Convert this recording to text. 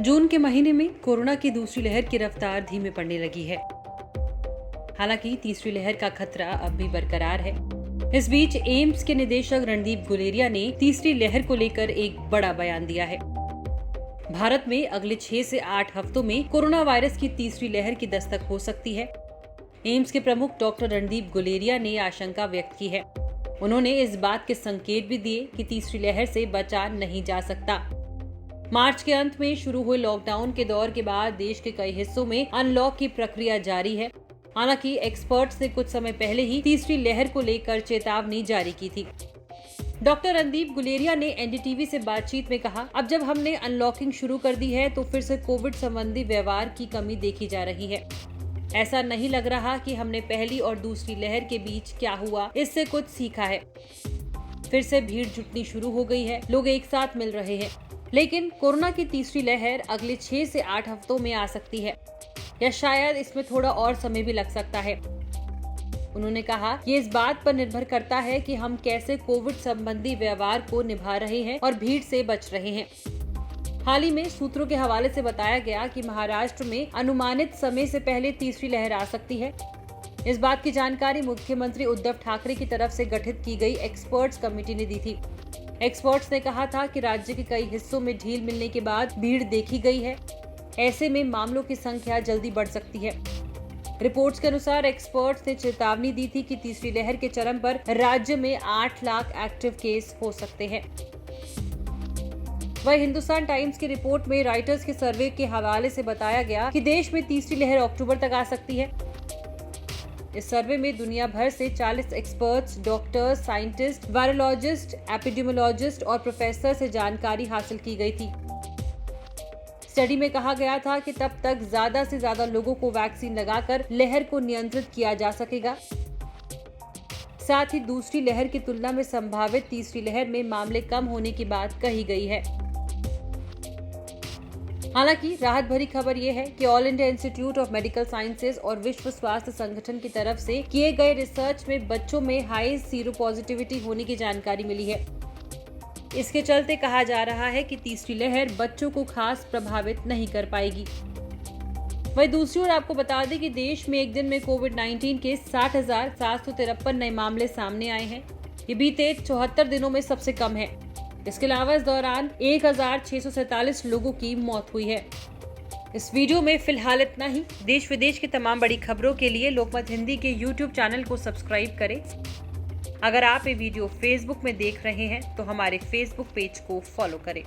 जून के महीने में कोरोना की दूसरी लहर की रफ्तार धीमे पड़ने लगी है। हालांकि तीसरी लहर का खतरा अब भी बरकरार है। इस बीच एम्स के निदेशक रणदीप गुलेरिया ने तीसरी लहर को लेकर एक बड़ा बयान दिया है। भारत में अगले 6 से 8 हफ्तों में कोरोना वायरस की तीसरी लहर की दस्तक हो सकती है। एम्स के प्रमुख डॉक्टर रणदीप गुलेरिया ने आशंका व्यक्त की है। उन्होंने इस बात के संकेत भी दिए कि तीसरी लहर से बचा नहीं जा सकता। मार्च के अंत में शुरू हुए लॉकडाउन के दौर के बाद देश के कई हिस्सों में अनलॉक की प्रक्रिया जारी है। हालांकि एक्सपर्ट्स ने कुछ समय पहले ही तीसरी लहर को लेकर चेतावनी जारी की थी। डॉक्टर रणदीप गुलेरिया ने एनडीटीवी से बातचीत में कहा, अब जब हमने अनलॉकिंग शुरू कर दी है तो फिर से कोविड संबंधी व्यवहार की कमी देखी जा रही है। ऐसा नहीं लग रहा कि हमने पहली और दूसरी लहर के बीच क्या हुआ इससे कुछ सीखा है। फिर से भीड़ जुटनी शुरू हो गई है, लोग एक साथ मिल रहे हैं। लेकिन कोरोना की तीसरी लहर अगले 6 से 8 हफ्तों में आ सकती है या शायद इसमें थोड़ा और समय भी लग सकता है। उन्होंने कहा, ये इस बात पर निर्भर करता है कि हम कैसे कोविड संबंधी व्यवहार को निभा रहे हैं और भीड़ से बच रहे हैं। हाल ही में सूत्रों के हवाले से बताया गया कि महाराष्ट्र में अनुमानित समय से पहले तीसरी लहर आ सकती है। इस बात की जानकारी मुख्यमंत्री उद्धव ठाकरे की तरफ से गठित की गई एक्सपर्ट्स कमेटी ने दी थी। एक्सपर्ट्स ने कहा था कि राज्य के कई हिस्सों में ढील मिलने के बाद भीड़ देखी गई है। ऐसे में मामलों की संख्या जल्दी बढ़ सकती है। रिपोर्ट्स के अनुसार एक्सपर्ट्स ने चेतावनी दी थी कि तीसरी लहर के चरम पर राज्य में 8 लाख एक्टिव केस हो सकते हैं। वहीं हिंदुस्तान टाइम्स की रिपोर्ट में राइटर्स के सर्वे के हवाले से बताया गया कि देश में तीसरी लहर अक्टूबर तक आ सकती है। इस सर्वे में दुनिया भर से 40 experts, doctors, scientist, virologist, epidemiologist और प्रोफेसर से जानकारी हासिल की गई थी। स्टडी में कहा गया था कि तब तक ज्यादा से ज्यादा लोगों को वैक्सीन लगाकर लहर को नियंत्रित किया जा सकेगा। साथ ही दूसरी लहर की तुलना में संभावित तीसरी लहर में मामले कम होने की बात कही गई है। हालांकि राहत भरी खबर यह है कि all India institute of medical sciences और विश्व स्वास्थ्य संगठन की तरफ से किए गए रिसर्च में बच्चों में हाई सीरो पॉजिटिविटी होने की जानकारी मिली है। इसके चलते कहा जा रहा है कि तीसरी लहर बच्चों को खास प्रभावित नहीं कर पाएगी। वहीं दूसरी ओर आपको बता दें कि देश में एक दिन में कोविड-19 के 60,753 नए मामले सामने आए हैं। ये बीते 74 दिनों में सबसे कम है। इसके अलावा इस दौरान 1,647 लोगों की मौत हुई है। इस वीडियो में फिलहाल इतना ही। देश विदेश की तमाम बड़ी खबरों के लिए लोकमत हिंदी के YouTube चैनल को सब्सक्राइब करें। अगर आप ये वीडियो Facebook में देख रहे हैं तो हमारे Facebook पेज को फॉलो करें।